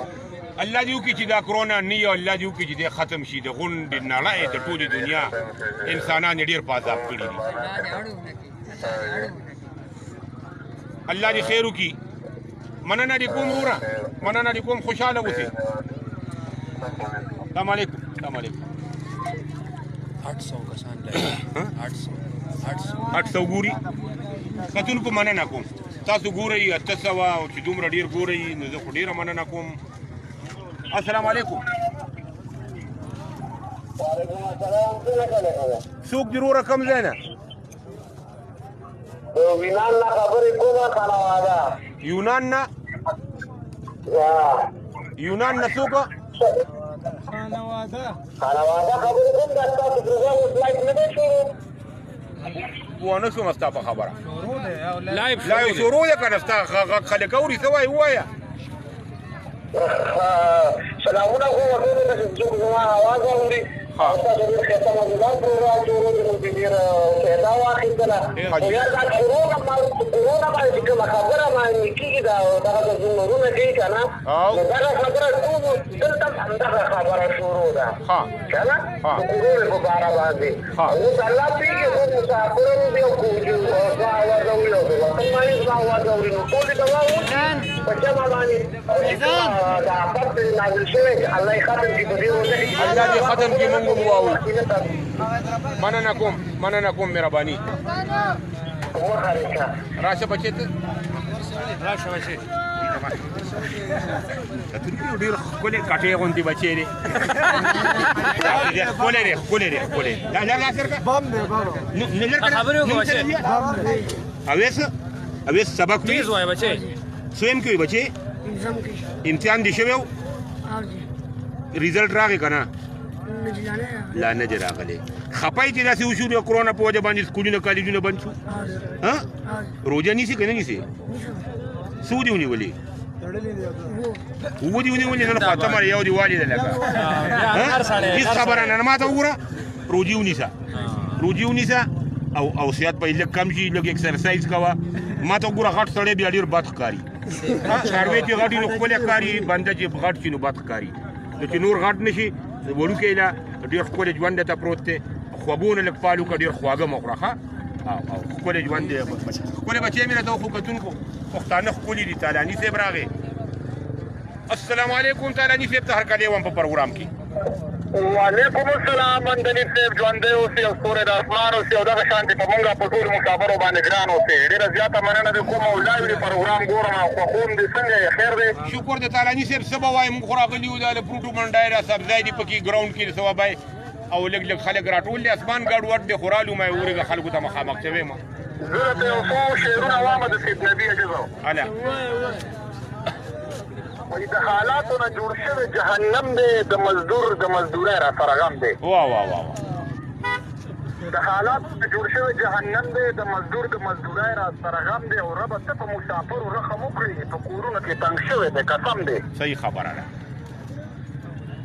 الله دې وکړي چې دا کرونا نه وي او الله دې وکړي چې دی ختم شي د غونډې نړۍ د ټولې دنیا انسانان یې ډېر په عذاب کړي دي الله دې خیر وکړي مننه دې کوم وروره مننه دې کوم خوشحاله اوسئ السلام علیکم السلام علیکم 800 کسان لري 800 ګوري کتونکو مننه کوم تاسو ګورئ 800 او چې دومره ډېر ګورئ نو زه خو ډېره مننه کوم السلام علیکم وعلیکم السلام څوک دې وروره کوم ځای نه وینان نه خبرې کومه خانواده یونان نه یونان نه څوک خانواده خبرې کوم دا تاسو پروګرام اوس لایف نه دی شروع ونه شوم ستا په خبره شروع دی او لایو لا یو شروع یې که نه ستا خلک اوري څه وایي ووایه سلامونه کوم ورته چې څوک زما اواز اوري تاسو ډېر ښه موضوعات پروګرام جوړوي نو ډېر فایده واخیستله خو یار دا کرونا باندې چې کومه خبره باندې کېږي دا دغه زمرونه کوي که نه نو دغه خبره ټول دلته همدغه خبره شروع ده که نه د کرونا په باره باندې اوس الله پوهېږي خو مسافران دي او زما اواز اوري او د وطن باندې زما اواز اوري نو ټول دې دوا وکړي په جمع باندې دا آفت نازل شوی الله یې ختم کړي په دې ورځ الله دې ختم کړي موږ هم واورو مننه کوم مهرباني راشه بچې ته راشه بچې کتونکي ډېر ښکلې کټې غوندې بچې دی ښکلې دی دا لږ اثر کا خبرې وکړه بچې اویس سبق وي تیز وایه بچې سویم کې وي بچې امتحان دې شوی و ریزلټ راغی که نه لا نه دی راغلی خپه یې چې داسې وشو د کرونا په وجه باندې سکولونه کالجونه بند شو روژه نیسي که نه نیسي څو دې ونیولې اووه دې ونیولې نن خاتمه یو دې والې ده لکه هېڅ خبره نه ما ته وګوره روژې ونیسه او صحت به یې لږ کم شي لږ اکسرسایز کوه ما ته وګوره غټ سړی بیا ډېر بد ښکاري څاروی چې غټ وي نو ښکلی ښکاري بنده چې غټ شي نو بد ښکاري نو چې نور غټ نه شي وړوکی له ډېر ښکلی ژوند ته پروت دی خوبونه لږ پال وکړه ډېر خواږه مه خوره ښه او ښکلی ژوند دی ښکلی بچی مې راته خو کتونکو پښتانه ښکلي دي تالاني صاحب راغی السلام علیکم تالاني صاحب ته هرکلی وم په پروګرام کې وعلیکم السلام مندلي صاحب ژوندی اوسئ او ستوری د اسمان اوسئ او دغه شانتې په مونږ په ټولو مسافرو باندې ګران اوسئ ډېره زیاته مننه دې کوم او لایو دې پروګرام ګورم او خوښوم دې څنګه یې خیر دی شکر د تالاني صاحب څه به وایي موږ خو راغلي یو دا د فروټو منډی را سبزی دي پکې ګراونډ کې څه وبای او لږ خلک راټول دي اسمان ګډوډ دی خو رالو ما یې ورېږه خلکو ته مخامخ شوی یم زه درته یو څو شعرونه وامه د سید نبي عجزو هله وایي د حالاتو نه جوړ شوی جهنم دی د مزدورۍ را سره غم دی واه د حالاتو نه جوړ شوی جهنم دی د مزدورۍ را سره غم دی او ربه ته په مسافرو رحم وکړي په کورونو کې تنګ شوی دی قسم دی صحیح خبره ده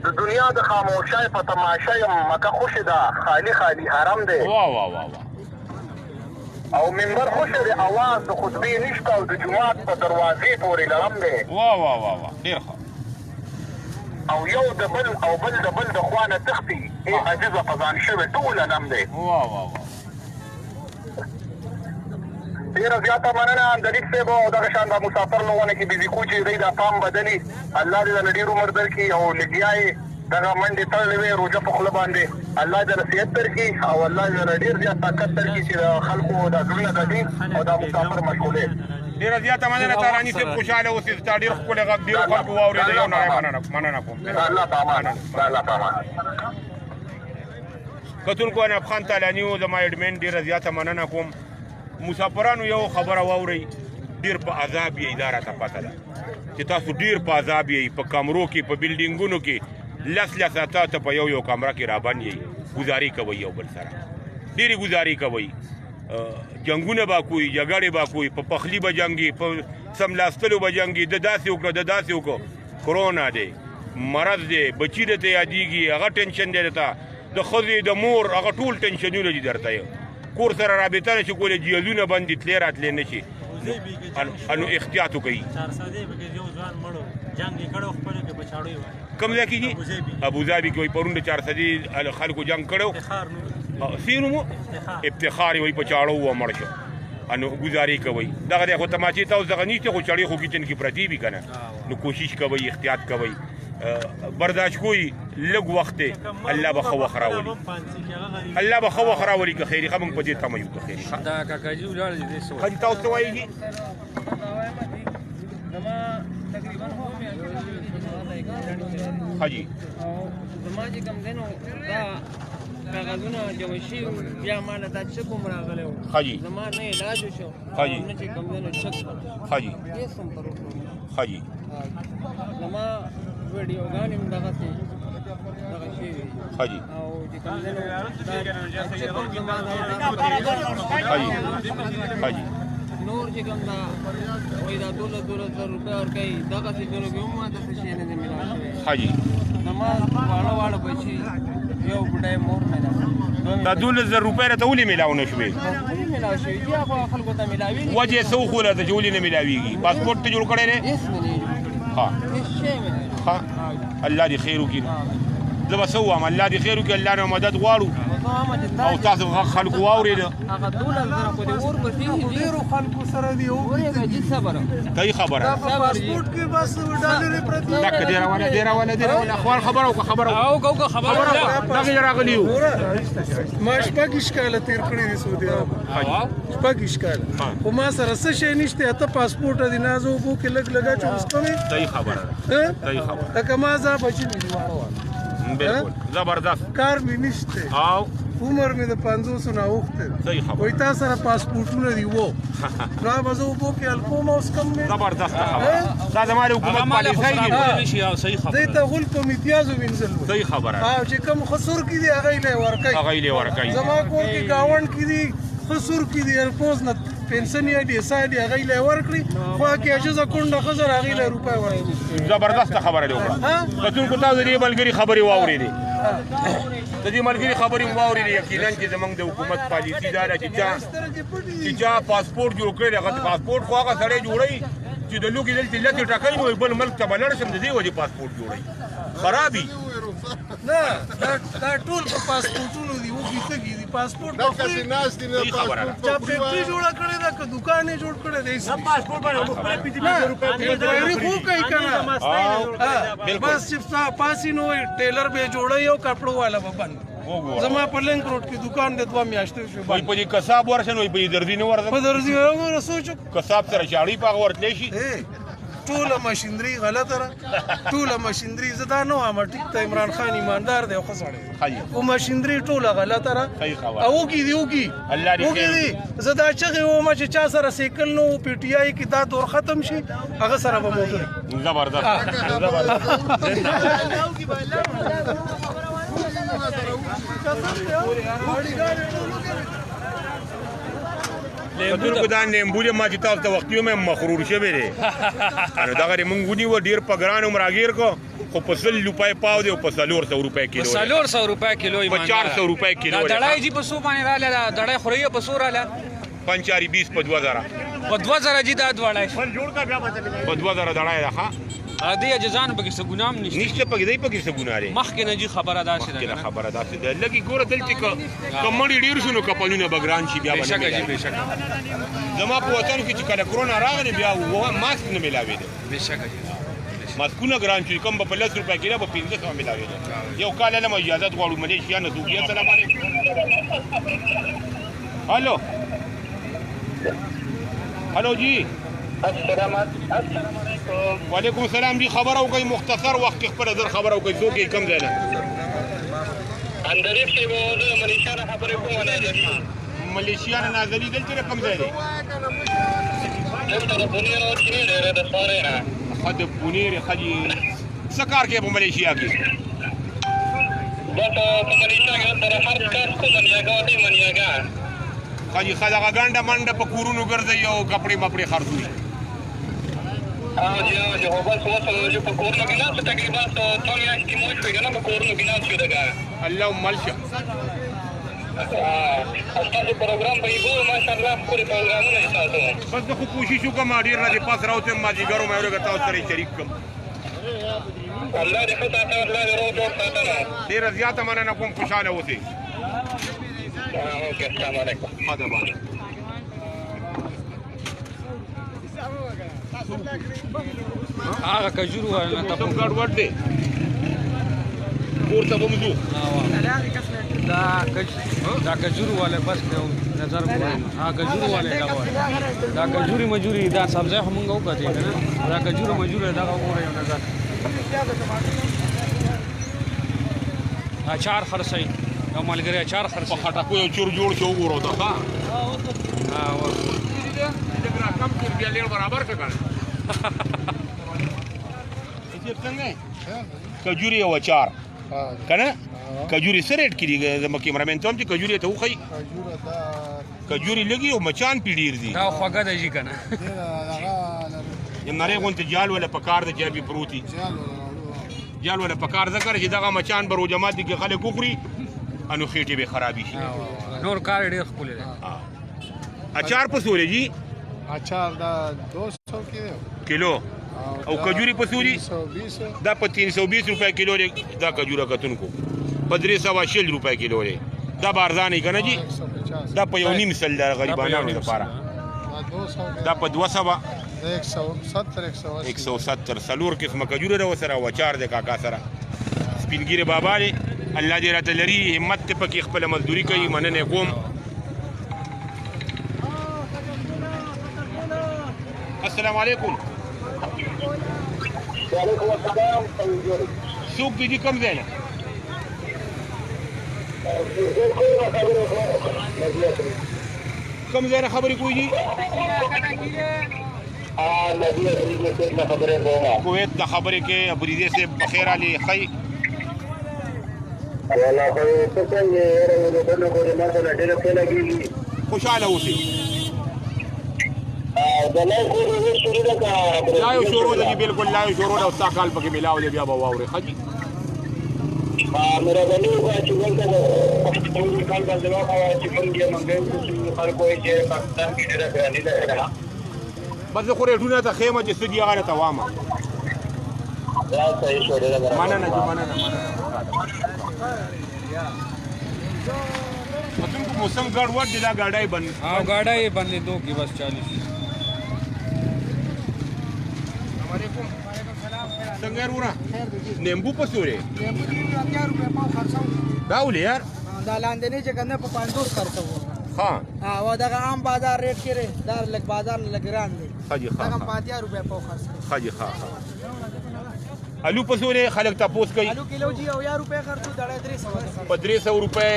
د دنیا د خاموشۍ په تماشه یم مکه خوشې ده خالي حرم دی واه او منبر خوشې دی اواز د خطبې نشته او د جومات په دروازې پورې لړم دی واه ډېر ښه او یو د بل او بل د بل د خوا نه تښتي ای عجزه په ځان شوې ټوله نم دی واه ډېره زیاته مننه اندلیک صاحب او دغه شان د مسافر لغونه کې بیزیکو چې دی دا پام بدلي الله دې دله ډېر عمر درکړي او لګیا یې دغه منډې تړلې وې روژه په خوله باندې الله دې صحت درکړي او الله دې ډېر زیات طاقت درکړي چې د خلکو دا زړونه ګټي او دا مسافر مشغولې ډېره زیاته مننه تالاني صاحب خوشحاله اوسئ ستا ډېر ښکلی غږ ډېرو خلکو واورېده یو نړۍ مننه کوم الله په امان کتونکو انب خان تالاني زما ایډمن ډېره زیاته مننه کوم. مسافرانو یو خبره واورئ، ډېر په عذاب یې اداره ته پته ده چې تاسو ډېر په عذاب یې، په کمرو کې، په بلډینګونو کې لس اته په یو کمره کې رابند یې، ګزاري کوئ یو بل سره، ډېرې ګزاري کوئ. جنګونه به کوي، جګړې به کوي، په پخلي به جنګي، په سملاستلو به جنګي، د داسې وکړه کرونا دی، مرض دی، بچي درته یادېږي، هغه ټینشن دی درته، د ښځې د مور هغه ټول ټینشنونه دي درته، کور سره رابطه نه شي کولی، جهازونه بند دي، تللی راتلی نه شي. نو احتیاط وکړئ. کوم ځای کې دي؟ ابوظبي کې وایي پرون د 400 خلکو جنګ کړی و، سینو مو افتخار یې وایي په چاړو ومړ شو. نو ګزاري کوئ. دغه دی خو تماچې تاسو دغه نیستی، خو چړې خو کچن کې پرتې وي که نه، نو کوشش کوئ، احتیاط کوئ، برداشت کوئ. لږ وخت دی، الله به ښه وخت راولي، الله به ښه وخت راولي. که خیري ښه موږ په دې تمه یو. که خیري ښه ښه تاسو څه وایي؟ ښه جي زما چې کوم دی نو دا کاغذونه جمع شي، بیا ما له دا چک هم راغلی و، ښه جي زما نه علاج وشو، ښه جي نه چې کوم دی نو چک ښه جي هېڅ هم پر وکړو. ښه جي زما ویډیوګانې هم دغسې دغه شوي وي، ښه جي او چې کوم دی نو دا چک هم زما ښه جي ښه جي نور چې کوم دا وایي دا 12,000 روپۍ ورکوي، دغسې ډېرو کې هم ماته څه شی نه دی میلاو شوی. ښه جي زما واړه بچي، یو بوډۍ مور مې ده، دا 12,000 روپۍ راته ولې میلاو نه شوې؟ ولې میلاو شوي دي؟ هغو خلکو ته میلاوېږي، وجه یې څه وښوله ده چې ولې نه میلاوېږي؟ پاسپورټ ته جوړ کړی دی؟ هېڅ مې نه جوړ کړی، ښه هېڅ شی مې نه ښه، الله دې خیر وکړي. زه به څه ووایم، الله دې خیر وکړي، الله نه مدد غواړو. او تاسو خلکو واورېده، هغه 12,000 خو دې اور بسېږي، ډېرو خلکو سره دي وورېږه جي صبر صحیح خبره ده. پاسپورټ کې بس ډالرې پرتې دکه ډېره ونه اخوان خبره وکړه خبره وکړه دغه یې راغلي یو. ما شپږ کاله تېر کړي دي سعودي عرب، شپږ کاله، خو ما سره څه شی نشته، ته پاسپورټ دې نازو اوبو کې لږ لږه چوسکوي. صحیح خبره ده، صحیح خبره. لکه ما ځا بچي مې دي واړه بالکل زبردست کار مې نشته، او عمر مې د 500 نه اوښتی. صحیح خبره. وایي تا سره پاسپورټونه دي و، نو به زه اوبو کې الکوم اوس کم مې زبردست خبره. دا زما د حکومت پالیسۍ دي. دې ته غول په امتیازو وینځل. صحیح خبره. او چې کوم خسور کې دي هغه یې ورکوي، هغه یې ورکوي. زما کور کې گاوند کې دي، خسور کې دي، الپوز نه پنسن یا ډي اس دي، هغه یې ورکړي، خو کې اجازه کونډه خزر هغه یې روپۍ ورکړي. زبردست خبره دی وکړه. کتونکو تاسو دې ملګري خبرې واورېدې، د دې ملګري خبرې مو واورېدې. یقینا چې زموږ د حکومت پالیسي دا ده چې چا پاسپورټ جوړ کړی، هغه پاسپورټ خو هغه سړی جوړوي چې د لوګي دلته لتې ټاکوي، نو بل ملک ته به لاړ شم، د دې وجې پاسپورټ جوړوي. خرابي نه، دا ټول په پاسپورټونو دي، وګي تګي دي، پاسپورټ په فری ناشتي نه، چا فیکټري جوړه کړې ده که دکان یې جوړ کړی دی، پاسپورټ باندې خپل 50 روپۍ ډایري خو کوي کنه. بس چې پاسې نو ټیلر به جوړوي او کپړو والا به بند. زما په لینک روډ کې دکان دی، 2 میاشتې شو وایي په دې کساب ورشن، وایي په دې درځي نه ورځم، په درځي وګوره سوچ کساب سره شاړې په هغه ورتلی شي. ټوله ماشینري غلطه ده، ټوله ماشینري زه دا نه وایم، ټیک ته عمران خان ایماندار دی او ښه سړی دی، خو ماشینري ټوله غلطه ده. او وږي دي وږي دي. زه دا چغې وم چې چا سره سیکل نه و، پی ټي آی کې دا دور ختم شي، هغه سره به موټر. زبردست کتونکو دا نیمبولې ما چې تاسو ته وختي وم مغرور شوی دی. نو دغه موږ ونیوه، ډېر په ګران هم راګیر کو، خو په 100 روپۍ پاو دی او په 400 روپۍ کیلو، 400 روپۍ کیلو، په 400 روپۍ کیلو. دا دړای جی په څو باندې رااله؟ دا دړای خوري په څو رااله؟ 5.20 په 2000 په 2000 جی دا دړای په 2000 دړای ده. ښه دې اجزان پکې څه ګنام نشته، پکې دی پکې څه ګناه لري. مخکې نه جی خبره داسې ده، خبره داسې ده. لږې ګوره دلته کمړې ډېر شو نو کپلونه به ګران شي، بیا به بېشکه جی بېشکه. زما په وطن کې چې کله کرونا راغلی بیا ماسک نه میلاوېده، بېشکه جی ماسکونه ګران شي، کم به په 10 روپۍ کېده به 1500 میلاوېده. یو کال علم اجازت غواړو ملیشیا نه سعودیه. سلام علیکم. هلو هلو جی السلام علیکم. وعلیکم السلام جی. خبره وکړئ، مختصر وخت کې خپله زر خبره وکړئ، څوک یې کوم ځای نه؟ اندریب سی به د ملیشیا نه خبرې کوم نه ملیشیا نه نازلي دلته کوم ځای دی دلته د بونیر او چینی ډېر د سوارې نه خد بونیر خدي څه کار کوي په ملیشیا کې بس په ملیشیا کې سره هر کار کوم منیاګا دی منیاګا خدي خدغه ګانډه منډه په کورونو ګرځي او کپړې مپړې خرڅوي جی هو بس وصل جو په کورونو کې نه تقریبا 2 میاشتې مو شوې کنه په کورونو کې نه شو دغه الله ملشه تاسو پروګرام به یو ماشاءالله پوره پروګرامونه تاسو بس زه خو کوشش وکم ډېر نه دې پاس راوته ما جګرو مې ورګه تاسو سره شریک کوم الله دې خدای ته الله دې روح جوړ ساتنه ډېر زیاته مننه کوم خوشاله اوسئ اوکې السلام علیکم خدا باندې هغه کجورو ولا ته کوم ګډ وډ دی پورته به موږ دا کجورو والے بس نظر ها کجورو والے دا کجوري مجوري دا سبزی هم موږ وکړي کنه دا کجورو مجوري دا وګورئ یو نظر اچار خرڅي یو ملګری اچار خرڅي په خټکو یو چور جوړ شو وګورو دا ها دغه کم کې بیا لیر برابر کړه چې څنګه کجوري او اچار کنه کجوري سره ډ کړي د مکه مرمن ته چې کجوري ته وخی کجوري لګي او مچان پیډیر دي دا خوګه دی کنه یم نری غونته جال ولا پکار د جابي پروتي جال ولا پکار ذکر چې دغه مچان برو جماعت دي کې خلک وخوري انو خېټه به خرابي شي نور کار ډېر خپل دی اچار په سوري جی اچار دا 200 کیلو او کجوري په سوري 120 دا په 320 روپے کیلو دا کجوره کتون کو په 340 روپے کیلو دا بارزانې کنه جی دا په یو نیم سل د غریبانو لپاره دا په 200 170 سلور قسمه کجوره را وسره او اچار د کاکا سره سپینګیره بابا دی الله دې راته لري همت ته پکې خپل مزدوري کوي مننه کوم السلام علیکم وعلیکم السلام سوق دي کم ځای نه کم ځای نه خبرې کوي جی کویت د خبرې کې ابریزه سے بخیر علي خی خوشاله اوسئ لا یو شروع دی بالکل لا یو شروع دا او کال پکې ملاو دی بیا به واوري خجی میرا بنو کا چون کا کال کا جواب ہے چې موږ یې منګو چې خلکو یې پاکستان کې ډېر غني ده بس خو ریټونه ته خیمه چې سدي هغه ته وامه یا صحیح شو ډېر مننه جی مننه مطلب کو موسم ګډ وډ دی دا ګاډای بند ها ګاډای بندې دو کی بس 40 څنګه ورونه نیمبو په سوري نیمبو دې 80 روپے پاو خرڅو دا ولې یار دا لاندې نه چې کنه په 500 خرڅو ها او دا عام بازار ریټ کې دا لګ بازار لګران دی خجی دا ها 50 روپے پاو خرڅو خجی ها الو په سوري خلک تاسو کوي الو کیلو جی او 10 روپے خرڅو دا 300 په 300 روپے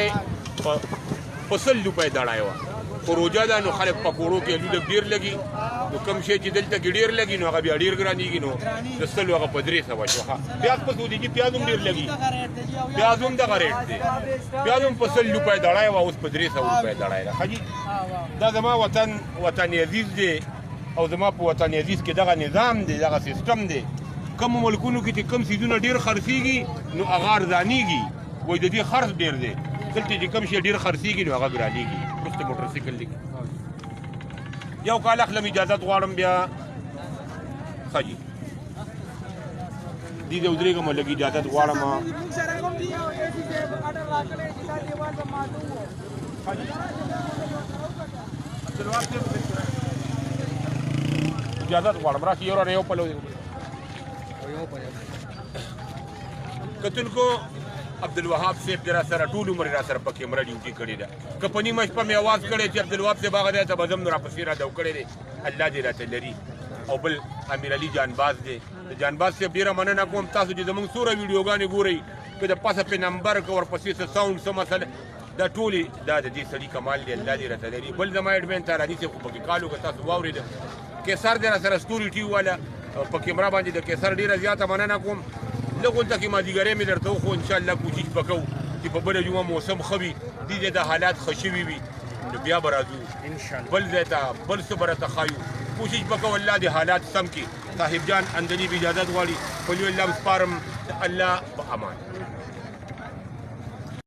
په 100 روپے دړایو پروژه دا نو خلک پکوړو کې لږ ډیر لګي نو کم شي چې دلته ډیر لګي نو هغه بیا ډیر ګرانیږي نو د سلو هغه په 300 وشو ها پیاز په سودی کې پیاز هم ډیر لګي پیاز هم دغه ریټ دی پیاز هم په 100 روپے دړایو اوس په 300 روپے دړایو خجی دا زما وطن عزیز دی او زما په وطن عزیز کې دغه نظام دی دغه سیستم دی کوم ملکونو کې چې کم سیزونه ډیر خرڅيږي نو هغه ارزانيږي وای د دې خرڅ ډیر دی دلته چې کم شي ډیر خرڅيږي نو هغه ګرانيږي پرسته موټر سایکل لګي یو کال اخلم اجازه غواړم بیا خجی دې د ودرېګم لګي اجازه غواړم اجازه غواړم راځي یو رايو په لور کتل کو عبدالوهاب صاحب درا سره ټول عمر را سره پکې مړ ډیوټي کړی دا کپنی مش په می आवाज کړی چې عبدالوهاب صاحب هغه ته بزم را پسې را دو کړی دی الله دې راته لري او بل امیر علي جانباز دی جانباز صاحب ډیره مننه کوم تاسو چې زموږ سوره ویډیوګانې ګورئ که د پاسه پې نمبر که ورپسې څه ساوند څه مسله دا ټولې دا د دې سړي کمال دی الله دې راته لري بل زما ایډمن تاراني صاحب خو پکې کالو که تاسو واورېده کیسر دی راسره ستوري ټي وي والا په کیمرا باندې د کیسر ډېره زیاته مننه کوم لږ غونته کې مازدیګرۍ مې درته وښو انشاءالله کوشش به کوو چې په بله جمعه موسم ښه وي دې ځای ته حالات ښه شوي وي نو بیا به راځو بل ځای ته بل څه به راته ښایو کوشش به کوو الله دې حالات سم کړي صاحب جان اندني به اجازت غواړي په لوی الله سپارم الله په امان